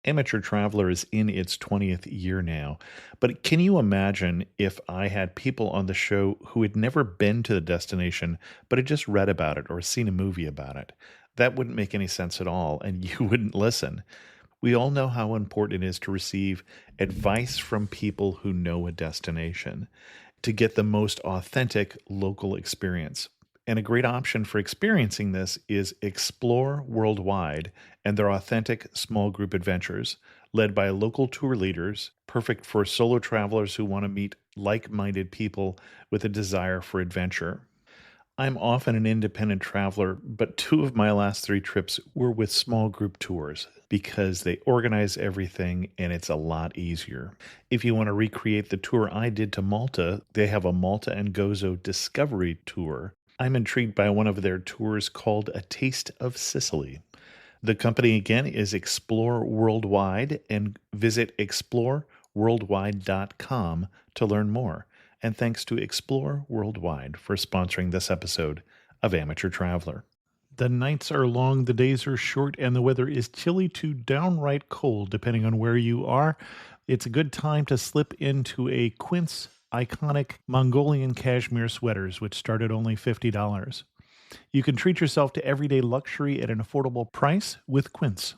Amateur Traveler is in its 20th year now, but can you imagine if I had people on the show who had never been to the destination, but had just read about it or seen a movie about it? That wouldn't make any sense at all, and you wouldn't listen. We all know how important it is to receive advice from people who know a destination to get the most authentic local experience. And a great option for experiencing this is Explore Worldwide and their authentic small group adventures, led by local tour leaders, perfect for solo travelers who want to meet like minded people with a desire for adventure. I'm often an independent traveler, but two of my last three trips were with small group tours because they organize everything and it's a lot easier. If you want to recreate the tour I did to Malta, they have a Malta and Gozo Discovery Tour. I'm intrigued by one of their tours called A Taste of Sicily. The company again is Explore Worldwide, and visit exploreworldwide.com to learn more. And thanks to Explore Worldwide for sponsoring this episode of Amateur Traveler. The nights are long, the days are short, and the weather is chilly to downright cold, depending on where you are. It's a good time to slip into a Quince iconic Mongolian cashmere sweaters, which start at only $50. You can treat yourself to everyday luxury at an affordable price with Quince.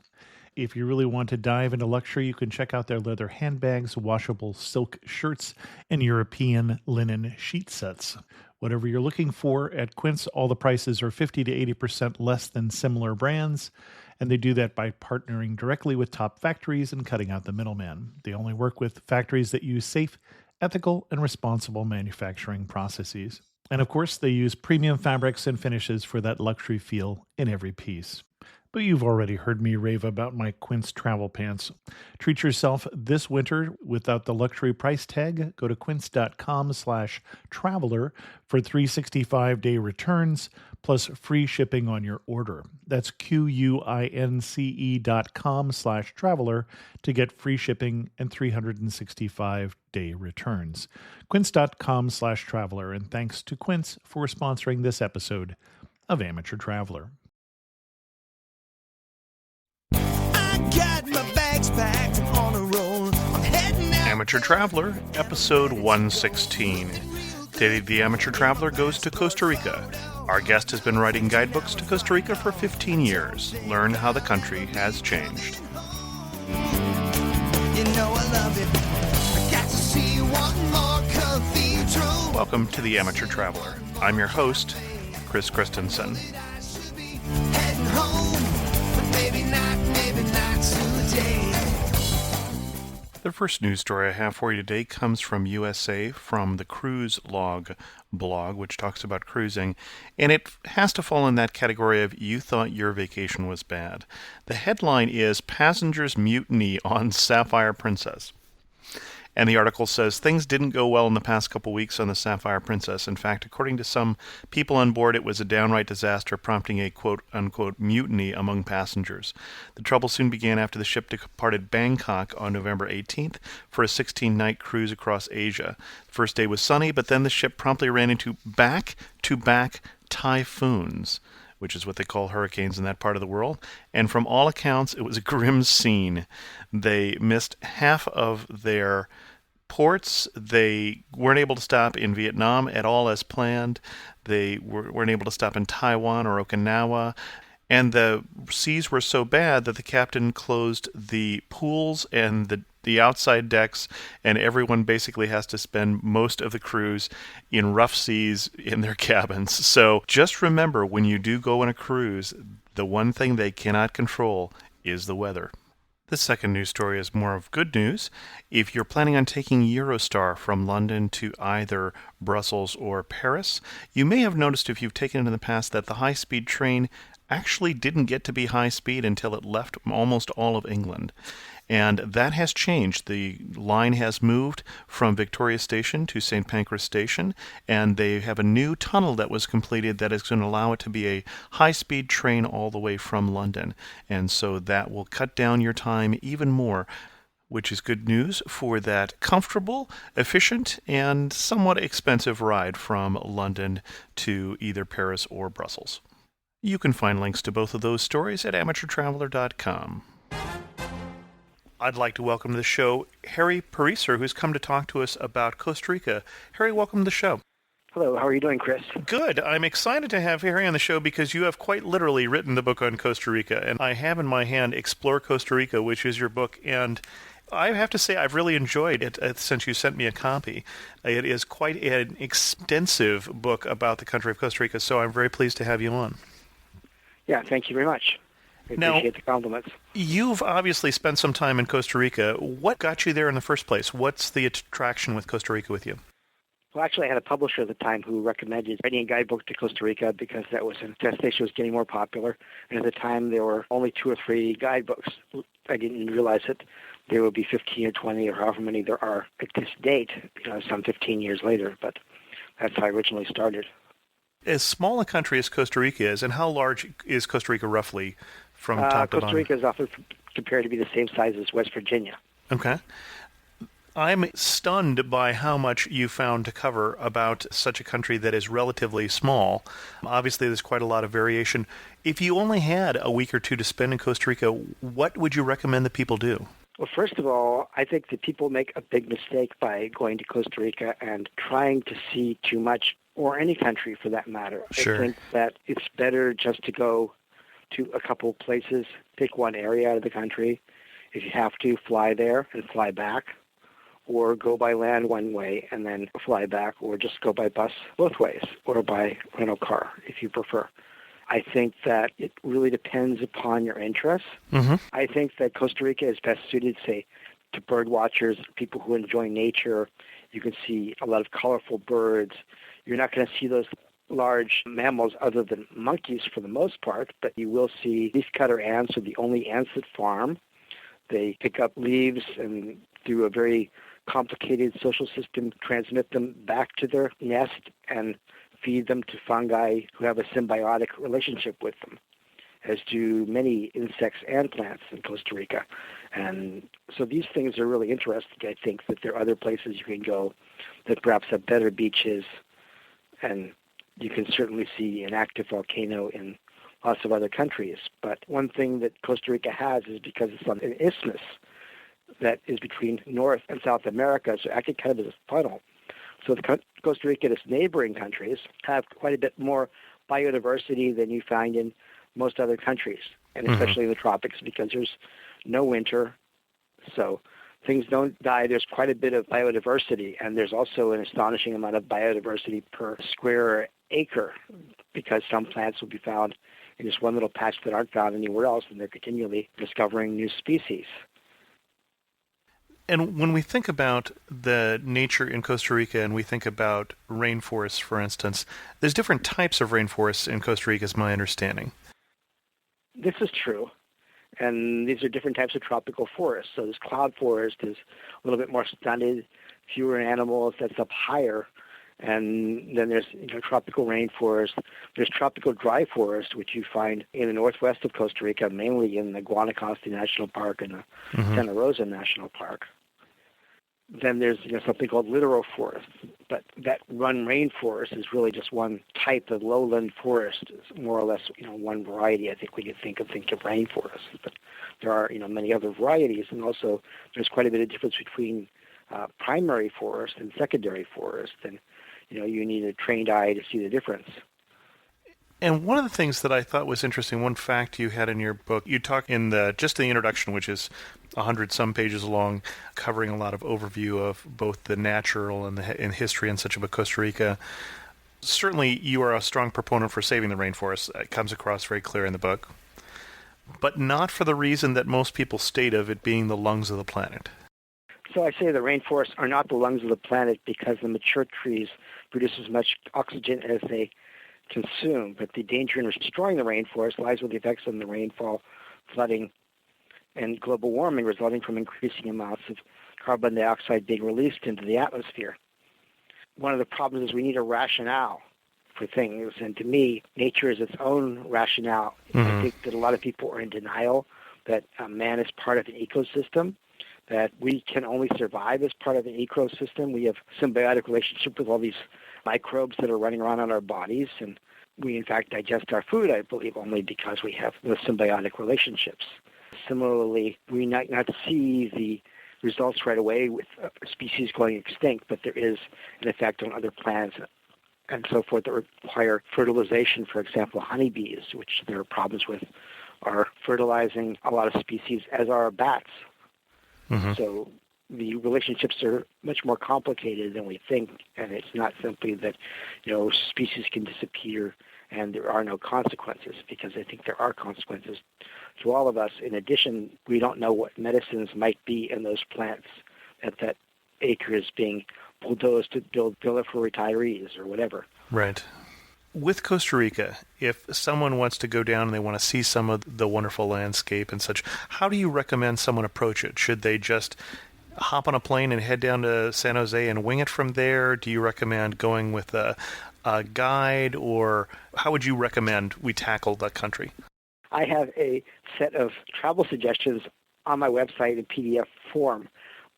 If you really want to dive into luxury, you can check out their leather handbags, washable silk shirts, and European linen sheet sets. Whatever you're looking for at Quince, all the prices are 50 to 80% less than similar brands, and they do that by partnering directly with top factories and cutting out the middleman. They only work with factories that use safe, ethical, and responsible manufacturing processes. And of course, they use premium fabrics and finishes for that luxury feel in every piece. But you've already heard me rave about my Quince travel pants. Treat yourself this winter without the luxury price tag. Go to quince.com/traveler for 365-day returns plus free shipping on your order. That's QUINCE.com/traveler to get free shipping and 365-day returns. Quince.com/traveler. And thanks to Quince for sponsoring this episode of Amateur Traveler. Got my bags packed, I'm on a roll. I'm heading out. Amateur Traveler, episode 116. Today, the Amateur Traveler goes to Costa Rica. Our guest has been writing guidebooks to Costa Rica for 15 years. Learn how the country has changed. You know I love it. I got to see one more cathedral. Welcome to the Amateur Traveler. I'm your host, Chris Christensen. Heading home, but maybe not today. The first news story I have for you today comes from USA, from the Cruise Log blog, which talks about cruising, and it has to fall in that category of you thought your vacation was bad. The headline is Passengers Mutiny on Sapphire Princess. And the article says things didn't go well in the past couple weeks on the Sapphire Princess. In fact, according to some people on board, it was a downright disaster, prompting a quote-unquote mutiny among passengers. The trouble soon began after the ship departed Bangkok on November 18th for a 16-night cruise across Asia. The first day was sunny, but then the ship promptly ran into back-to-back typhoons, which is what they call hurricanes in that part of the world. And from all accounts, it was a grim scene. They missed half of their ports. They weren't able to stop in Vietnam at all as planned. They weren't able to stop in Taiwan or Okinawa. And the seas were so bad that the captain closed the pools and the outside decks, and everyone basically has to spend most of the cruise in rough seas in their cabins. So just remember, when you do go on a cruise, the one thing they cannot control is the weather. The second news story is more of good news. If you're planning on taking Eurostar from London to either Brussels or Paris, you may have noticed, if you've taken it in the past, that the high-speed train actually didn't get to be high speed until it left almost all of England. And that has changed. The line has moved from Victoria Station to St. Pancras Station, and they have a new tunnel that was completed that is going to allow it to be a high-speed train all the way from London. And so that will cut down your time even more, which is good news for that comfortable, efficient, and somewhat expensive ride from London to either Paris or Brussels. You can find links to both of those stories at amateurtraveler.com. I'd like to welcome to the show Harry Pariser, who's come to talk to us about Costa Rica. Harry, welcome to the show. Hello, how are you doing, Chris? Good. I'm excited to have Harry on the show because you have quite literally written the book on Costa Rica, and I have in my hand Explore Costa Rica, which is your book, and I have to say I've really enjoyed it since you sent me a copy. It is quite an extensive book about the country of Costa Rica, so I'm very pleased to have you on. Yeah, thank you very much. I appreciate the compliments. You've obviously spent some time in Costa Rica. What got you there in the first place? What's the attraction with Costa Rica with you? Well, actually, I had a publisher at the time who recommended writing a guidebook to Costa Rica because that was a destination was getting more popular. And at the time, there were only 2 or 3 guidebooks. I didn't realize that there would be 15 or 20 or however many there are at this date, some 15 years later. But that's how I originally started. As small a country as Costa Rica is, and how large is Costa Rica roughly from top to bottom? Costa Rica is often compared to be the same size as West Virginia. Okay. I'm stunned by how much you found to cover about such a country that is relatively small. Obviously, there's quite a lot of variation. If you only had a week or 2 to spend in Costa Rica, what would you recommend that people do? Well, first of all, I think that people make a big mistake by going to Costa Rica and trying to see too much, or any country for that matter. Sure. I think that it's better just to go to a couple places, pick one area out of the country. If you have to, fly there and fly back, or go by land one way and then fly back, or just go by bus both ways, or by rental car if you prefer. I think that it really depends upon your interests. Mm-hmm. I think that Costa Rica is best suited, say, to bird watchers, people who enjoy nature. You can see a lot of colorful birds. You're not going to see those large mammals other than monkeys for the most part, but you will see leafcutter ants are the only ants that farm. They pick up leaves and through a very complicated social system transmit them back to their nest and feed them to fungi who have a symbiotic relationship with them, as do many insects and plants in Costa Rica. And so these things are really interesting. I think that there are other places you can go that perhaps have better beaches, and you can certainly see an active volcano in lots of other countries. But one thing that Costa Rica has is because it's on an isthmus that is between North and South America, so acting kind of as a funnel. So Costa Rica and its neighboring countries have quite a bit more biodiversity than you find in most other countries, and especially in the tropics, because there's no winter, so things don't die. There's quite a bit of biodiversity, and there's also an astonishing amount of biodiversity per square acre, because some plants will be found in just one little patch that aren't found anywhere else, and they're continually discovering new species. And when we think about the nature in Costa Rica and we think about rainforests, for instance, there's different types of rainforests in Costa Rica, is my understanding. This is true. And these are different types of tropical forests. So this cloud forest is a little bit more stunted, fewer animals, that's up higher. And then there's tropical rainforest. There's tropical dry forest, which you find in the northwest of Costa Rica, mainly in the Guanacaste National Park and the Santa Rosa National Park. Then there's something called littoral forest, but that rainforest is really just one type of lowland forest. It's more or less one variety. I think we could think of rainforest, but there are many other varieties, and also there's quite a bit of difference between primary forest and secondary forest, and you need a trained eye to see the difference. And one of the things that I thought was interesting, one fact you had in your book, you talk in the introduction, which is 100-some pages long, covering a lot of overview of both the natural and history and such about Costa Rica. Certainly, you are a strong proponent for saving the rainforest. It comes across very clear in the book. But not for the reason that most people state of it being the lungs of the planet. So I say the rainforests are not the lungs of the planet because the mature trees produce as much oxygen as they consume, but the danger in destroying the rainforest lies with the effects on the rainfall, flooding, and global warming resulting from increasing amounts of carbon dioxide being released into the atmosphere. One of the problems is we need a rationale for things, and to me, nature is its own rationale. I think that a lot of people are in denial that man is part of an ecosystem, that we can only survive as part of an ecosystem. We have symbiotic relationship with all these microbes that are running around in our bodies, and we in fact digest our food, I believe, only because we have those symbiotic relationships. Similarly, we might not see the results right away with species going extinct, but there is an effect on other plants and so forth that require fertilization. For example, honeybees, which there are problems with, are fertilizing a lot of species, as are bats. Mm-hmm. So the relationships are much more complicated than we think, and it's not simply that, species can disappear and there are no consequences, because I think there are consequences to all of us. In addition, we don't know what medicines might be in those plants that acre is being bulldozed to build villa for retirees or whatever. Right. With Costa Rica, if someone wants to go down and they want to see some of the wonderful landscape and such, how do you recommend someone approach it? Should they just hop on a plane and head down to San Jose and wing it from there? Do you recommend going with a guide, or how would you recommend we tackle the country? I have a set of travel suggestions on my website in PDF form,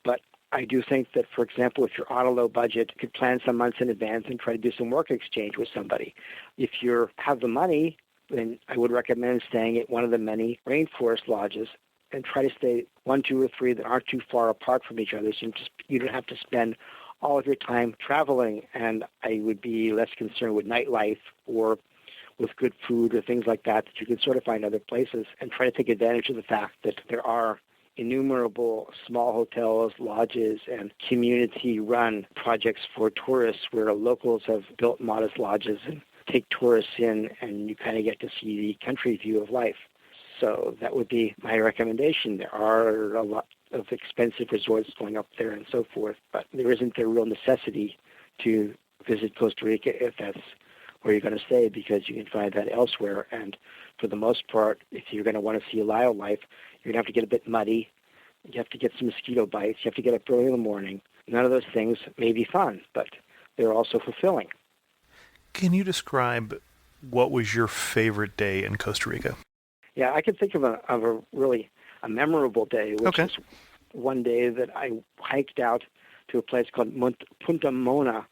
but I do think that, for example, if you're on a low budget, you could plan some months in advance and try to do some work exchange with somebody. If you have the money, then I would recommend staying at one of the many rainforest lodges and try to stay 1, 2, or 3 that aren't too far apart from each other, so you don't have to spend all of your time traveling. And I would be less concerned with nightlife or with good food or things like that you can sort of find other places, and try to take advantage of the fact that there are innumerable small hotels, lodges, and community-run projects for tourists where locals have built modest lodges and take tourists in, and you kind of get to see the country view of life. So that would be my recommendation. There are a lot of expensive resorts going up there and so forth, but there isn't a real necessity to visit Costa Rica if that's where you're going to stay, because you can find that elsewhere. And for the most part, if you're going to want to see wildlife, you're going to have to get a bit muddy. You have to get some mosquito bites. You have to get up early in the morning. None of those things may be fun, but they're also fulfilling. Can you describe what was your favorite day in Costa Rica? Yeah, I can think of a really memorable day, which was one day that I hiked out to a place called Punta Mona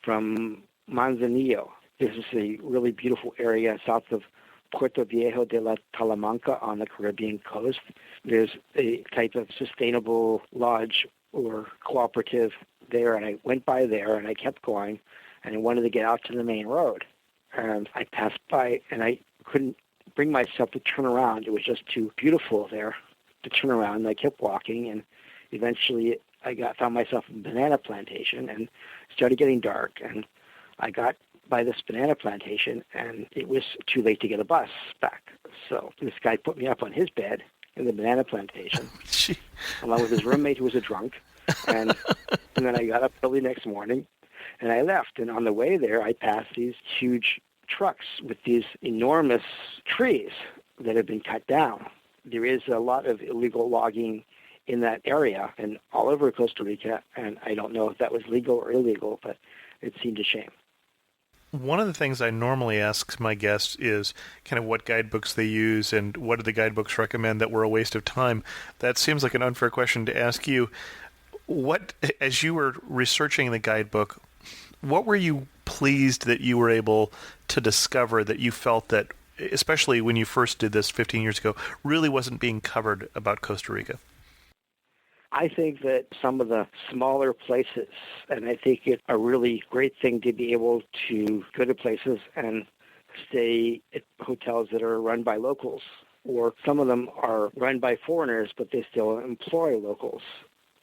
from Manzanillo. This is a really beautiful area south of Puerto Viejo de la Talamanca on the Caribbean coast. There's a type of sustainable lodge or cooperative there, and I went by there, and I kept going, and I wanted to get out to the main road. And I passed by, and I couldn't bring myself to turn around. It was just too beautiful there to turn around, and I kept walking, and eventually I found myself in a banana plantation, and it started getting dark, and I got by this banana plantation, and it was too late to get a bus back. So this guy put me up on his bed in the banana plantation, along with his roommate who was a drunk, and then I got up early next morning, and I left. And on the way there, I passed these huge trucks with these enormous trees that have been cut down. There is a lot of illegal logging in that area and all over Costa Rica, and I don't know if that was legal or illegal, but it seemed a shame. One of the things I normally ask my guests is kind of what guidebooks they use and what do the guidebooks recommend that were a waste of time. That seems like an unfair question to ask you. What, as you were researching the guidebook, what were you pleased that you were able to discover that you felt that, especially when you first did this 15 years ago, really wasn't being covered about Costa Rica? I think that some of the smaller places, and I think it's a really great thing to be able to go to places and stay at hotels that are run by locals, or some of them are run by foreigners, but they still employ locals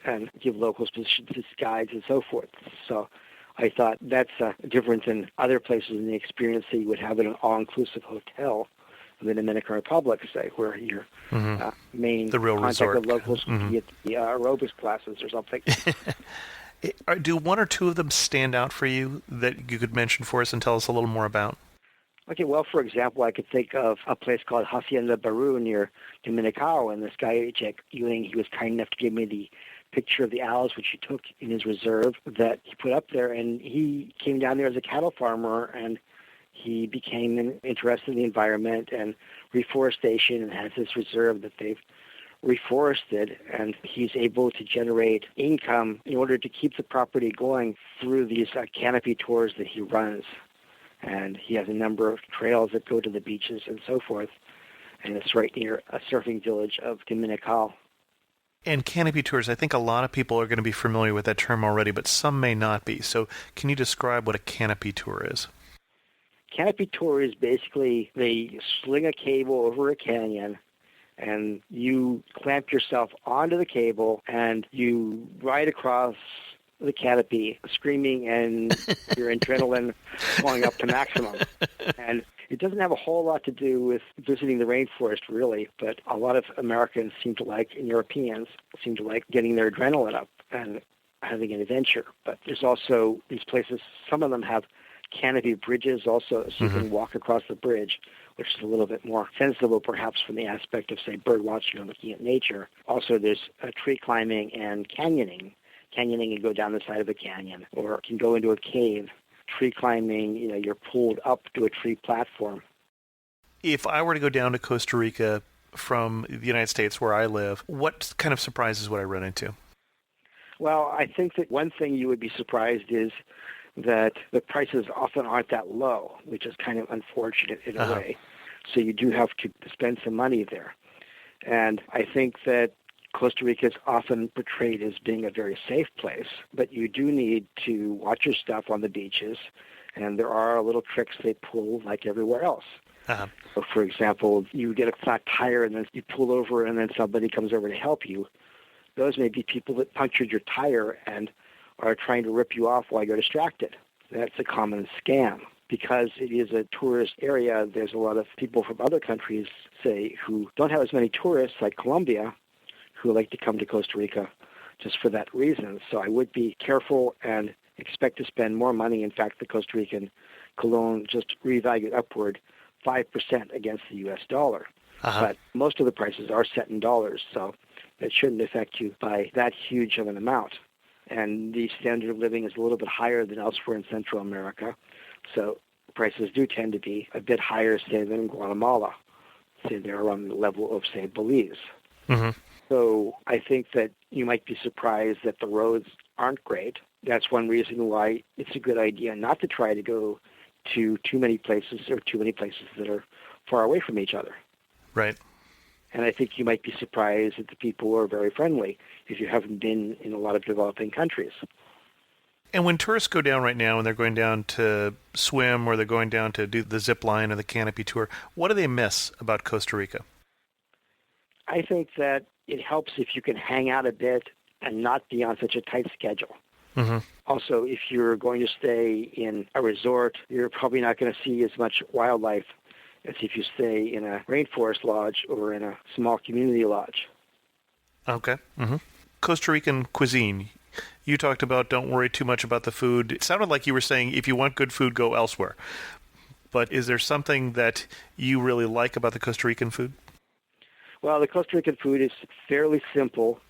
and give locals positions as guides and so forth. So I thought that's different than other places in the experience that you would have in an all-inclusive hotel in the Dominican Republic, say, where your main the real contact resort with locals would be at the aerobics classes or something. Do one or two of them stand out for you that you could mention for us and tell us a little more about? Okay, well, for example, I could think of a place called Hacienda Baru near Dominicao, and this guy, Jack Ewing, he was kind enough to give me the picture of the owls, which he took in his reserve that he put up there, and he came down there as a cattle farmer, and he became interested in the environment and reforestation and has this reserve that they've reforested, and he's able to generate income in order to keep the property going through these canopy tours that he runs. And he has a number of trails that go to the beaches and so forth. and it's right near a surfing village of Dominical. And canopy tours, I think a lot of people are going to be familiar with that term already, but some may not be. So can you describe what a canopy tour is? Canopy tour is basically they sling a cable over a canyon and you clamp yourself onto the cable and you ride across the canopy screaming and your adrenaline going up to maximum. And it doesn't have a whole lot to do with visiting the rainforest, really, but a lot of Americans seem to like, and Europeans seem to like getting their adrenaline up and having an adventure. But there's also these places, some of them have canopy bridges also, so you can walk across the bridge, which is a little bit more sensible perhaps from the aspect of, say, bird watching or looking at nature. Also, there's tree climbing and canyoning. Canyoning, you go down the side of a canyon, or you can go into a cave. Tree climbing, you're pulled up to a tree platform. If I were to go down to Costa Rica from the United States where I live, what kind of surprises would I run into? Well, I think that one thing you would be surprised is that the prices often aren't that low, which is kind of unfortunate in a way. So you do have to spend some money there. And I think that Costa Rica is often portrayed as being a very safe place, but you do need to watch your stuff on the beaches, and there are little tricks they pull like everywhere else. So, for example, you get a flat tire and then you pull over and then somebody comes over to help you. Those may be people that punctured your tire and are trying to rip you off while you're distracted. That's a common scam. Because it is a tourist area, there's a lot of people from other countries, say, who don't have as many tourists, like Colombia, who like to come to Costa Rica just for that reason. So I would be careful and expect to spend more money. In fact, the Costa Rican colon just revalued upward 5% against the U.S. dollar. But most of the prices are set in dollars, so it shouldn't affect you by that huge of an amount. And the standard of living is a little bit higher than elsewhere in Central America, so prices do tend to be a bit higher, say, than in Guatemala. Say they're around the level of, say, Belize. So I think that you might be surprised that the roads aren't great. That's one reason why it's a good idea not to try to go to too many places or too many places that are far away from each other. Right. And I think you might be surprised that the people are very friendly if you haven't been in a lot of developing countries. And when tourists go down right now and they're going down to swim or they're going down to do the zip line or the canopy tour, what do they miss about Costa Rica? I think that it helps if you can hang out a bit and not be on such a tight schedule. Also, if you're going to stay in a resort, you're probably not going to see as much wildlife as if you stay in a rainforest lodge or in a small community lodge. Okay. Costa Rican cuisine. You talked about don't worry too much about the food. It sounded like you were saying if you want good food, go elsewhere. But is there something that you really like about the Costa Rican food? Well, the Costa Rican food is fairly simple.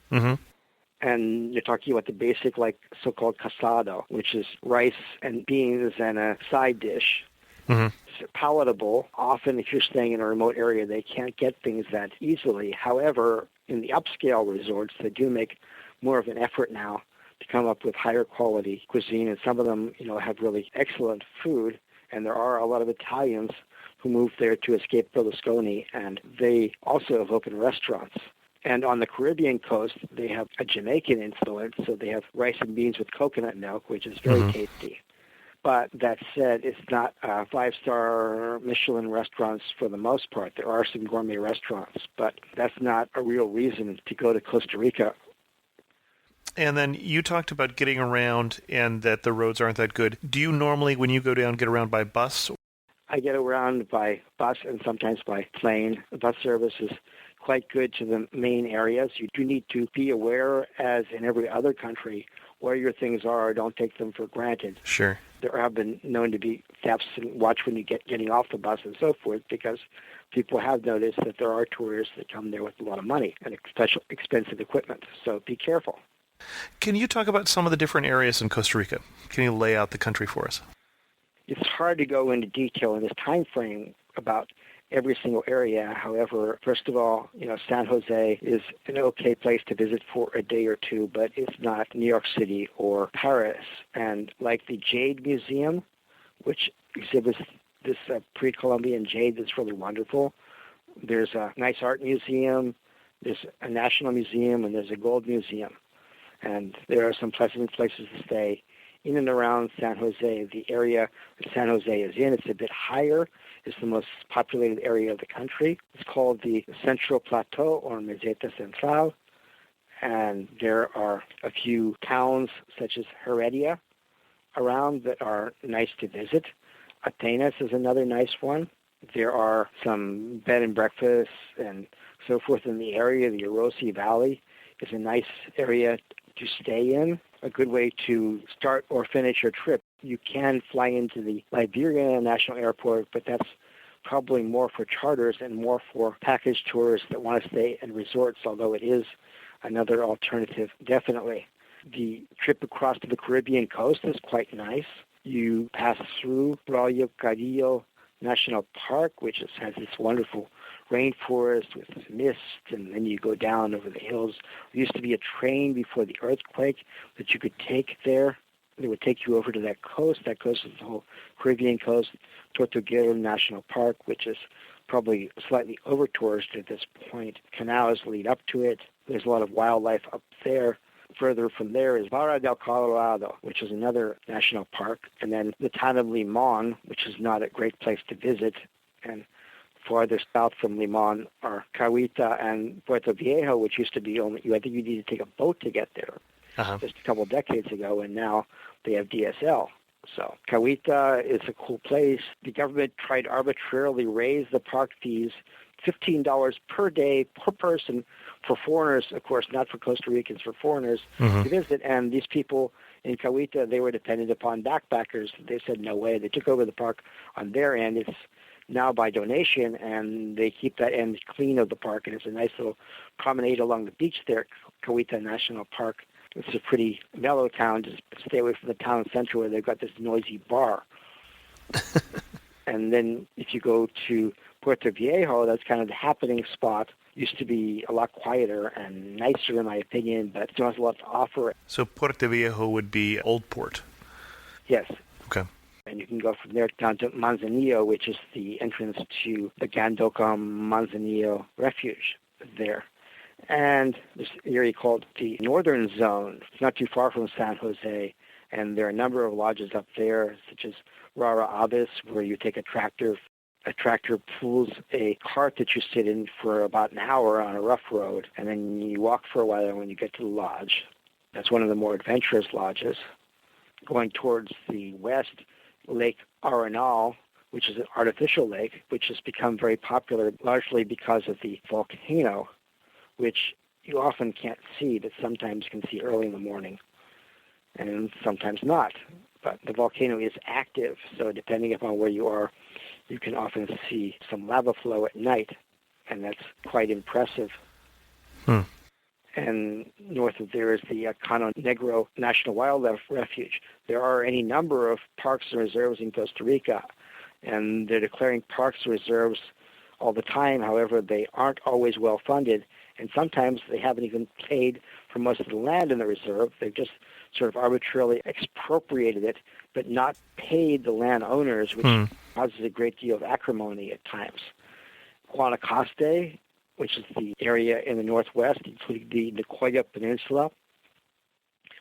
And you're talking about the basic, like, so-called casado, which is rice and beans and a side dish. It's palatable. Often, if you're staying in a remote area, they can't get things that easily. However, in the upscale resorts, they do make more of an effort now to come up with higher quality cuisine, and some of them, have really excellent food. And there are a lot of Italians who moved there to escape Berlusconi, and they also have opened restaurants. And on the Caribbean coast, they have a Jamaican influence, so they have rice and beans with coconut milk, which is very tasty. But that said, it's not five-star Michelin restaurants for the most part. There are some gourmet restaurants, but that's not a real reason to go to Costa Rica. And then you talked about getting around and that the roads aren't that good. Do you normally, when you go down, get around by bus? I get around by bus and sometimes by plane. The bus service is quite good to the main areas. You do need to be aware, as in every other country, where your things are. Don't take them for granted. Sure. There have been known to be thefts, and watch when you getting off the bus and so forth, because people have noticed that there are tourists that come there with a lot of money and special expensive equipment. So be careful. Can you talk about some of the different areas in Costa Rica? Can you lay out the country for us? It's hard to go into detail in this time frame about every single area. However, first of all, San Jose is an okay place to visit for a day or two, but it's not New York City or Paris. And like the Jade Museum, which exhibits this pre-Columbian jade that's really wonderful, There's a nice art museum, there's a national museum, and there's a gold museum. And there are some pleasant places to stay in and around San Jose. The area that San Jose is in, it's a bit higher. It's the most populated area of the country. It's called the Central Plateau, or Meseta Central. And there are a few towns, such as Heredia, around that are nice to visit. Atenas is another nice one. There are some bed and breakfasts and so forth in the area. The Erosi Valley is a nice area to stay in, a good way to start or finish your trip. You can fly into the Liberia National Airport, but that's probably more for charters and more for package tours that want to stay in resorts, although it is another alternative, definitely. The trip across to the Caribbean coast is quite nice. You pass through Braulio Carrillo National Park, which has this wonderful rainforest with mist, and then you go down over the hills. There used to be a train before the earthquake that you could take there. It would take you over to that coast. That coast is the whole Caribbean coast. Tortuguero National Park, which is probably slightly over-touristed at this point. Canals lead up to it. There's a lot of wildlife up there. Further from there is Barra del Colorado, which is another national park, and then the town of Limon, which is not a great place to visit. And farther south from Limon are Cahuita and Puerto Viejo, which used to be only, I think you need to take a boat to get there just a couple decades ago, and now they have DSL. So Cahuita is a cool place. The government tried to arbitrarily raise the park fees $15 per day per person for foreigners, of course, not for Costa Ricans, for foreigners to visit. And these people in Cahuita, they were dependent upon backpackers. They said, no way. They took over the park on their end. It's now by donation, and they keep that end clean of the park. And it's a nice little promenade along the beach there, Cahuita National Park. It's a pretty mellow town. Just stay away from the town center where they've got this noisy bar. And then if you go to Puerto Viejo, that's kind of the happening spot. Used to be a lot quieter and nicer, in my opinion, but still has a lot to offer. So Puerto Viejo would be Old Port. Yes. Okay. And you can go from there down to Manzanillo, which is the entrance to the Gandoca Manzanillo Refuge there. And there's an area called the Northern Zone. It's not too far from San Jose, and there are a number of lodges up there, such as Rara Abbas, where you take a tractor. A tractor pulls a cart that you sit in for about an hour on a rough road, and then you walk for a while when you get to the lodge. That's one of the more adventurous lodges. Going towards the west, Lake Arenal, which is an artificial lake, which has become very popular largely because of the volcano, which you often can't see, but sometimes can see early in the morning, and sometimes not. But the volcano is active, so depending upon where you are, you can often see some lava flow at night, and that's quite impressive. And north of there is the Cano Negro National Wildlife Refuge. There are any number of parks and reserves in Costa Rica, and they're declaring parks and reserves all the time. However, they aren't always well funded, and sometimes they haven't even paid for most of the land in the reserve. They've just sort of arbitrarily expropriated it, but not paid the landowners, which causes a great deal of acrimony at times. Guanacaste, which is the area in the northwest, including the Nicoya Peninsula,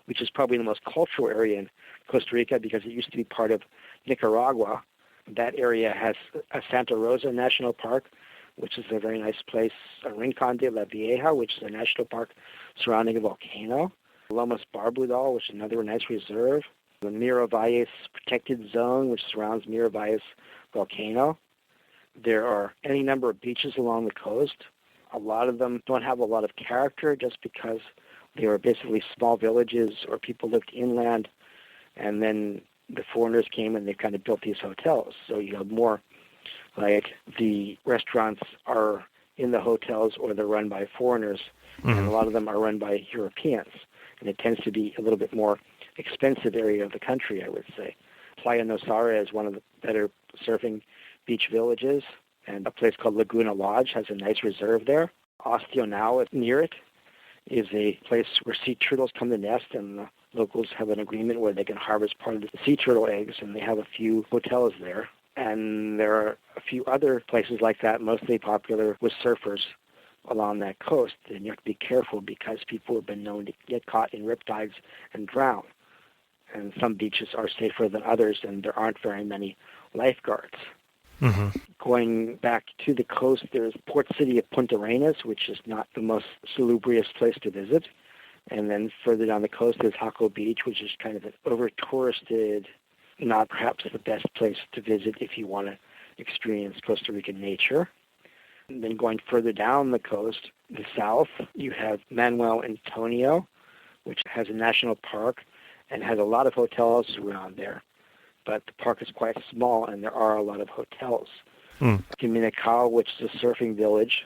which is probably the most cultural area in Costa Rica because it used to be part of Nicaragua. That area has a Santa Rosa National Park, which is a very nice place, a Rincon de la Vieja, which is a national park surrounding a volcano, Lomas Barbudal, which is another nice reserve, the Miravalles Protected Zone, which surrounds Miravalles volcano. There are any number of beaches along the coast. A lot of them don't have a lot of character just because they were basically small villages or people lived inland, and then the foreigners came and they kind of built these hotels. So you have more like the restaurants are in the hotels or they're run by foreigners, and a lot of them are run by Europeans. And it tends to be a little bit more expensive area of the country, I would say. Playa Nosara is one of the better surfing beach villages, and a place called Laguna Lodge has a nice reserve there. Ostionao, near it, is a place where sea turtles come to nest, and the locals have an agreement where they can harvest part of the sea turtle eggs, and they have a few hotels there. And there are a few other places like that, mostly popular with surfers along that coast. And you have to be careful because people have been known to get caught in riptides and drown. And some beaches are safer than others, and there aren't very many lifeguards. Mm-hmm. Going back to the coast, there's port city of Punta Arenas, which is not the most salubrious place to visit. And then further down the coast is Jaco Beach, which is kind of an over-touristed, not perhaps the best place to visit if you want to experience Costa Rican nature. And then going further down the coast, the south, you have Manuel Antonio, which has a national park and has a lot of hotels around there. But the park is quite small, and there are a lot of hotels. Comunicao, which is a surfing village.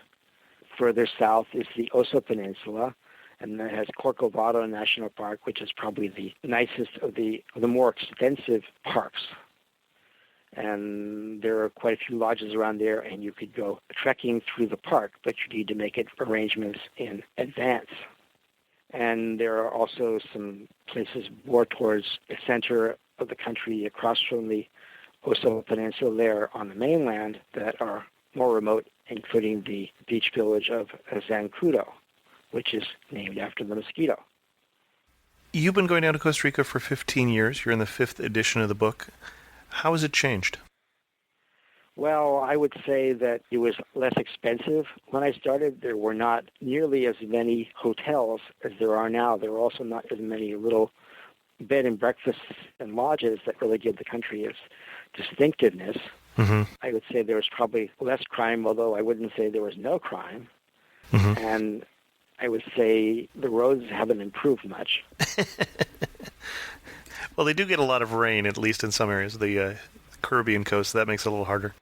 Further south is the Oso Peninsula, and that has Corcovado National Park, which is probably the nicest of the more extensive parks. And there are quite a few lodges around there, and you could go trekking through the park, but you need to make arrangements in advance. And there are also some places more towards the center of the country across from the Oso Peninsula there on the mainland that are more remote, including the beach village of Zancudo, which is named after the mosquito. You've been going down to Costa Rica for 15 years. You're in the 5th edition of the book. How has it changed? Well, I would say that it was less expensive when I started. There were not nearly as many hotels as there are now. There were also not as many little bed and breakfasts and lodges that really give the country its distinctiveness. Mm-hmm. I would say there was probably less crime, although I wouldn't say there was no crime. Mm-hmm. And I would say the roads haven't improved much. Well, they do get a lot of rain, at least in some areas. The Caribbean coast, that makes it a little harder.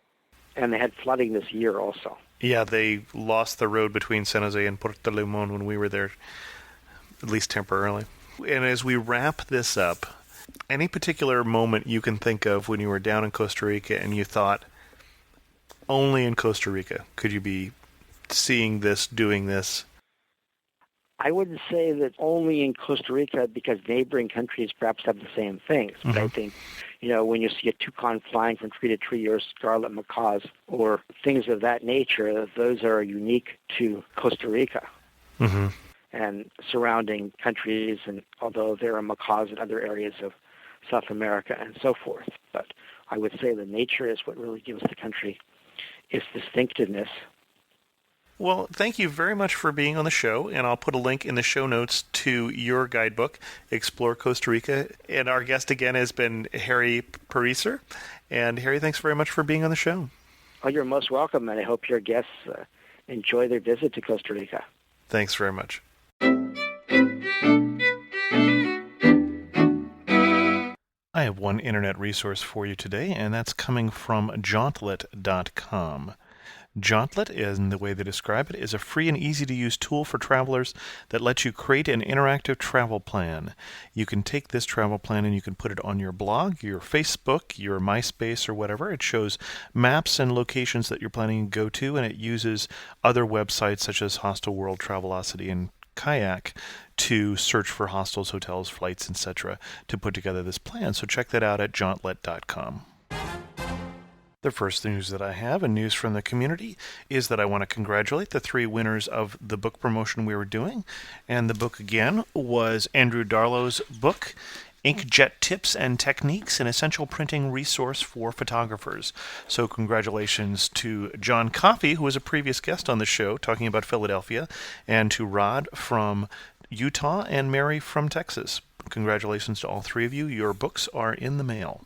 And they had flooding this year also. Yeah, they lost the road between San Jose and Puerto Limon when we were there, at least temporarily. And as we wrap this up, any particular moment you can think of when you were down in Costa Rica and you thought, only in Costa Rica could you be seeing this, doing this? I wouldn't say that only in Costa Rica, because neighboring countries perhaps have the same things. But I think, when you see a toucan flying from tree to tree or scarlet macaws or things of that nature, those are unique to Costa Rica and surrounding countries, and although there are macaws in other areas of South America and so forth. But I would say the nature is what really gives the country its distinctiveness. Well, thank you very much for being on the show, and I'll put a link in the show notes to your guidebook, Explore Costa Rica. And our guest again has been Harry Pariser. And Harry, thanks very much for being on the show. Oh, you're most welcome, and I hope your guests enjoy their visit to Costa Rica. Thanks very much. I have one internet resource for you today, and that's coming from Jauntlet.com. Jauntlet, in the way they describe it, is a free and easy-to-use tool for travelers that lets you create an interactive travel plan. You can take this travel plan and you can put it on your blog, your Facebook, your MySpace, or whatever. It shows maps and locations that you're planning to go to, and it uses other websites such as Hostel World, Travelocity, and Kayak to search for hostels, hotels, flights, etc. to put together this plan. So check that out at jauntlet.com. The first news that I have, and news from the community, is that I want to congratulate the 3 winners of the book promotion we were doing. And the book, again, was Andrew Darlow's book, Inkjet Tips and Techniques, an essential printing resource for photographers. So congratulations to John Coffey, who was a previous guest on the show talking about Philadelphia, and to Rod from Utah and Mary from Texas. Congratulations to all 3 of you. Your books are in the mail.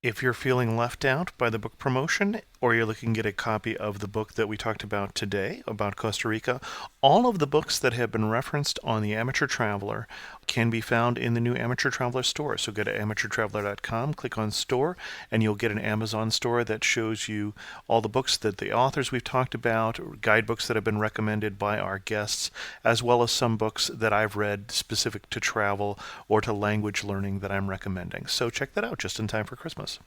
If you're feeling left out by the book promotion, or you're looking to get a copy of the book that we talked about today, about Costa Rica, all of the books that have been referenced on the Amateur Traveler can be found in the new Amateur Traveler store. So go to amateurtraveler.com, click on store, and you'll get an Amazon store that shows you all the books that the authors we've talked about, guidebooks that have been recommended by our guests, as well as some books that I've read specific to travel or to language learning that I'm recommending. So check that out just in time for Christmas.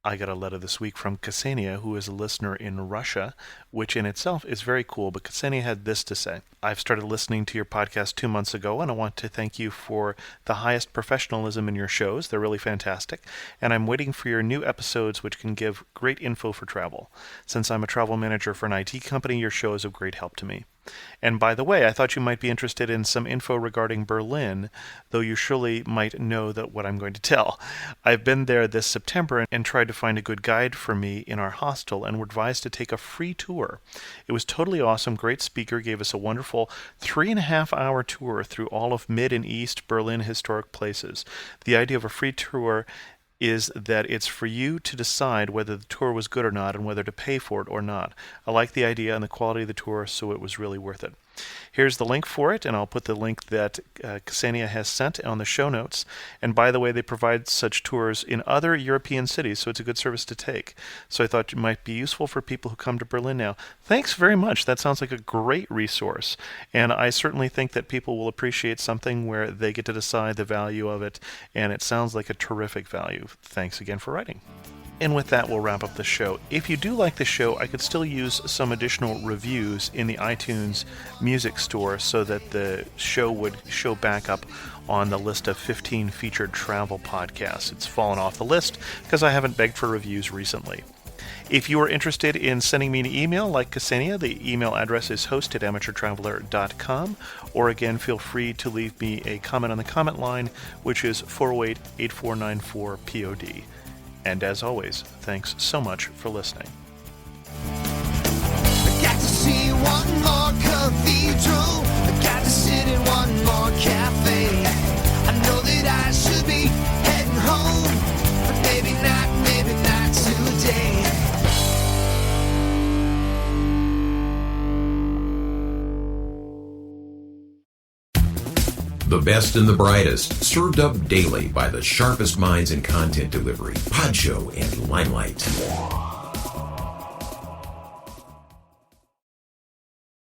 I got a letter this week from Ksenia, who is a listener in Russia, which in itself is very cool. But Ksenia had this to say. I've started listening to your podcast 2 months ago, and I want to thank you for the highest professionalism in your shows. They're really fantastic. And I'm waiting for your new episodes, which can give great info for travel. Since I'm a travel manager for an IT company, your show is of great help to me. And by the way, I thought you might be interested in some info regarding Berlin, though you surely might know that what I'm going to tell. I've been there this September and tried to find a good guide for me in our hostel and were advised to take a free tour. It was totally awesome. Great speaker gave us a wonderful 3.5-hour tour through all of Mid and East Berlin historic places. The idea of a free tour is that it's for you to decide whether the tour was good or not and whether to pay for it or not. I like the idea and the quality of the tour, so it was really worth it. Here's the link for it, and I'll put the link that Ksenia has sent on the show notes. And by the way, they provide such tours in other European cities, so it's a good service to take. So I thought it might be useful for people who come to Berlin now. Thanks very much. That sounds like a great resource. And I certainly think that people will appreciate something where they get to decide the value of it, and it sounds like a terrific value. Thanks again for writing. And with that, we'll wrap up the show. If you do like the show, I could still use some additional reviews in the iTunes Music Store so that the show would show back up on the list of 15 featured travel podcasts. It's fallen off the list because I haven't begged for reviews recently. If you are interested in sending me an email like Ksenia, the email address is host@amateurtraveler.com, or again, feel free to leave me a comment on the comment line, which is 408-8494-POD. And as always, thanks so much for listening. I got to see one more cathedral. I got to sit in one more cafe. I know that I should be heading home, but maybe not today. The best and the brightest, served up daily by the sharpest minds in content delivery, Podshow and Limelight.